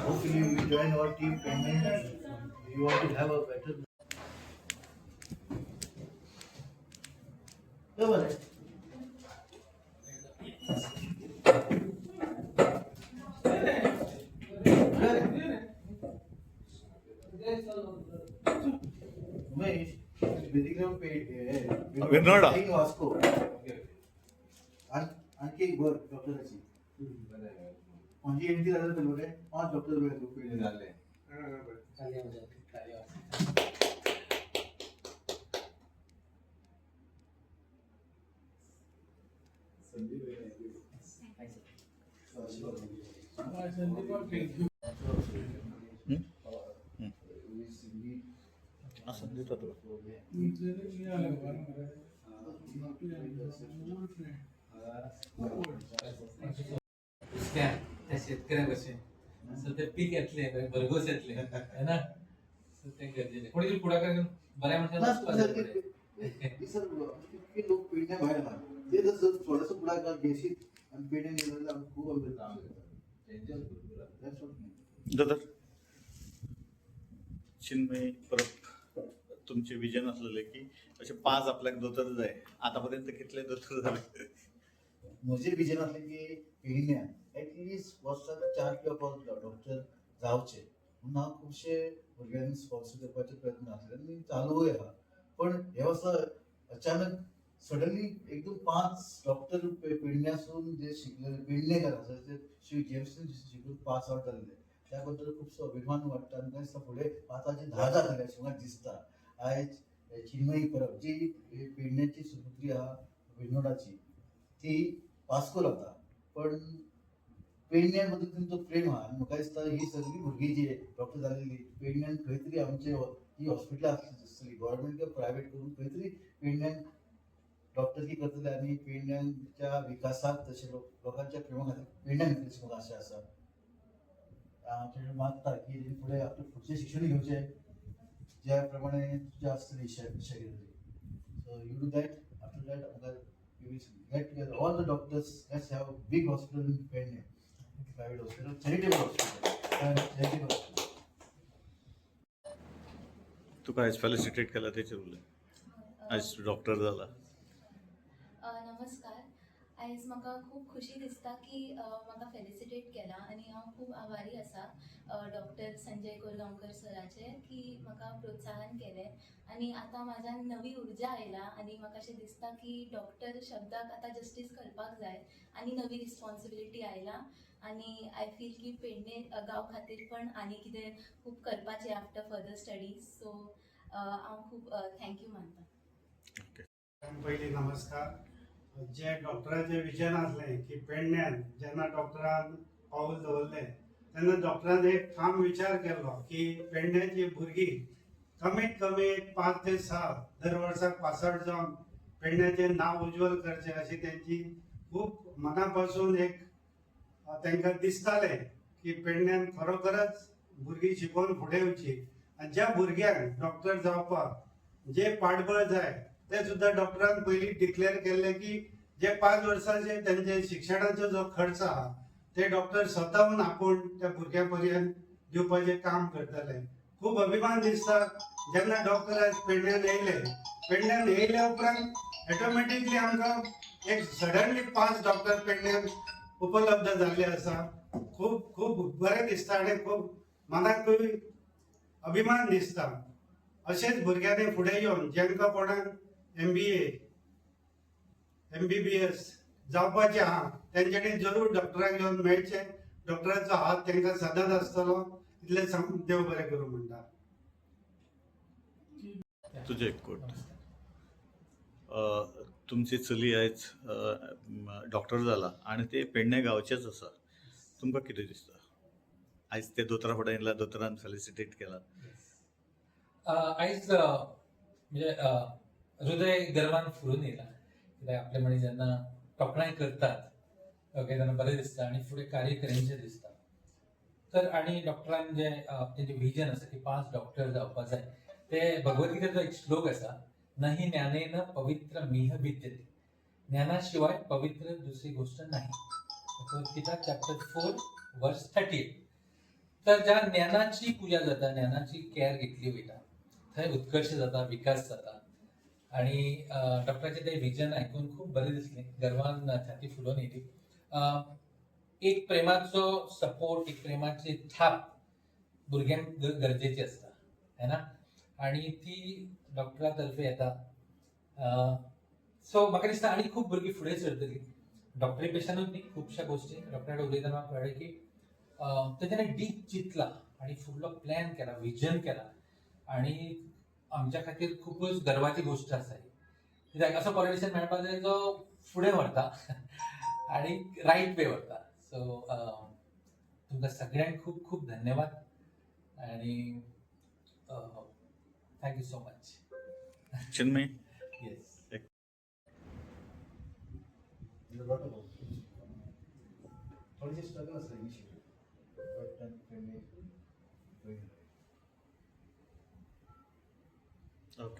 Hopefully you will join our team and you want to have a better. बरोबर आहे. उमेश विनोडा. वास्को आणखी एक बर डॉक्टराची म्हणजे एंट्री झालं तर बघा 5 डॉक्टर पेढे झाले. त्या शेतकऱ्यापासून सध्या पीक येतले भरघोस येतले है ना, ते गरजेचे कोणी पुढाकार घेऊन बऱ्या इतके लोक पेढ्या बाहेर ना ते जर थोडंसं पुढाकार घेशील आणि पेढ्या निघायला खूप अवघड काम दादा चिन्मय परत तुमचे विजन असलेले की असे 5 आपल्याक दोतोर जाय आतापर्यंत कितले दोतोर झाले. म्हजे विजन असले की पेढ्यान ऍटलिस्ट वर्साक 4 किंवा 5 डॉक्टर जावचे म्हणून हांव खुबशे भुरग्यांनी स्पॉन्सर करपाचे प्रयत्न आसले आनी चालूय आहा. पण हे असं अचानक सडनली एकदम 5 डॉक्टर पेडण्यासून जे शिकलेले पेडणेकार आसा ते श्री जेम्सन शिकून पास आउट जाल्ले त्याबद्दल खूपसो अभिमान वाटता आनी दिसता फुडें 5चे 10 जातले अशें म्हाका दिसता. आयज चिन्मयी परब जी पेडण्याची सुपुत्री आहा विनोडाची ती वास्को रावता पण पेडण्यां बद्दल तुमचो प्रेम आहा आनी म्हाका दिसता ही सगळी भुरगीं जी डॉक्टर जालेली पेडण्यान खंय तरी आमचे ही हॉस्पिटलां आसली गव्हर्मेंट किंवा प्रायवेट करून खंय तरी पेडण्यान डॉक्टरकी करतले आनी पेडण्यांच्या विकासाक तशें लोकांच्या प्रेमा खातीर पेडण्यान करतले म्हाका आशा आसा. हांव मागता की फुडें आपलें फुडचें शिक्षण घेवचें ज्या प्रमाणे तुजें आसतली शैली. So you do that after that म्हाका you will get together all the doctors let's have big hospital in Pernem private hospital charitable hospital. तुका आयज फेलिसिटेट केला तेचेर उलय. आयज डॉक्टर जाला. नमस्कार. आयज म्हाका खूब खुशी दिसता की म्हाका फेलिसिटेट केला आनी हांव खूब आभारी आसा डॉक्टर संजय कोरगांवकर सराचे की म्हाका प्रोत्साहन केलें आनी आतां म्हाज्यान नवी उर्जा आयला आनी म्हाका अशें दिसता की डॉक्टर शब्दाक आतां जस्टीस करपाक जाय आनी नवी रिस्पॉन्सिबिलिटी आयला आनी आय फील की पेडणे गांव खातीर पण आनी कितें खूब करपाचें आफ्टर फर्दर स्टडीज. सो हांव खूब थँक्यू मानता. पयली नमस्कार. जे डॉक्टरांचें विजन आसलें की पेडण्यान जेन्ना डॉक्टरान पावल दवरलें तेन्ना डॉक्टरान एक ठाम विचार केल्लो की पेडण्याची भुरगीं कमीत कमी 5 ते 6 दर वर्साक पास आउट जावन पेडण्याचें नांव उज्वल करचें अशी तेंची खूब मनापासून एक तांकां दिसतालें की पेडण्यान खरोखरच भुरगीं शिकून फुडें येवची आनी ज्या भुरग्यांक डॉक्टर जावपाक जे पाठबळ जाय ते सुद्धा डॉक्टरान पयलीं डिक्लेअर केल्ले की जे 5 वर्सांचे त्यांचे शिक्षणाचो जो खर्च आहा ते डॉक्टर स्वताहून आपूण त्या भुरग्यां पर्यंत दिवपाचें काम करतले. खूब अभिमान दिसता जेन्ना डॉक्टर आयज पेडण्यान येयले उपरांत ऑटोमॅटिकली आमकां एक सडनली 5 डॉक्टर पेडण्यान उपलब्ध जाल्ले आसा. खूब खूब बरें दिसता आनी खूब मनाकूय अभिमान दिसता. अशेंच भुरग्यांनी फुडें येवन जेंकां कोणाक MBA MBBS जावपाचें आहा तेंच्यांनी जरूर डॉक्टराक येवन मेळचें. डॉक्टराचो हात तांकां सदांच आसतलो. इतलें देव बरें करूं म्हणटा. तुजे एक कोट तुमची चली आयज डॉक्टर जाला आनी ते पेडणे गांवचेच आसा. तुमकां कितें दिसता आयज ते दोतोरा फुडें येयला दोतोरान फेलिसिटेट केला. आयज म्हणजे हृदय गर्वान फुरून येयला कित्याक आपले म्हणे जेन्ना तोखणाय करतात ओके तेन्ना बरें दिसता आनी फुडें कार्य करेनशें दिसता. तर आनी डॉक्टरान जे तेंचें विजन आसा की 5 डॉक्टर जावपाक जाय ते भगवद्गीतेचो एक श्लोक आसा नहि ज्ञानेन पवित्र मिह विद्यते. ज्ञानाशिवाय पवित्र दुसरी गोष्ट नाही. भगवद्गीता चॅप्टर 4 वर्स 38. तर ज्या ज्ञानाची पूजा जाता, ज्ञानाची केअर घेतली वयता, थंय उत्कर्श जाता, विकास जाता. आणि डॉक्टरांचे ते विजन ऐकून खूप बरे दिसले, गर्वान छाती फुलोवन येयली. एक प्रेमाचो सपोर्ट, एक प्रेमाची थाप भुरग्यांक गरजेची असता, है ना. आणि ती डॉक्टरा तर्फे येता. सो म्हाका दिसता आनी खूब भुरगीं फुडें सरतली. डॉक्टरी पेशानूच न्ही, खुबश्या गोश्टी डॉक्टरा कडेन उलयतना कळ्ळें की तेच्यानी डीप चिंतला आनी फुडलो प्लॅन केला, विजन केला. आणि आमच्या खातीर खूबच गर्वाची गोश्ट आसा ही. कित्याक असो पॉलिटिशियन मेळपाक जाय जो फुडें व्हरता आनी रायट वे व्हरता. सो तुमकां सगळ्यांक खूब खूब धन्यवाद आनी thank you so much. Chinmay, yes. थोडेसे स्ट्रगल असतं इनिशियली, बट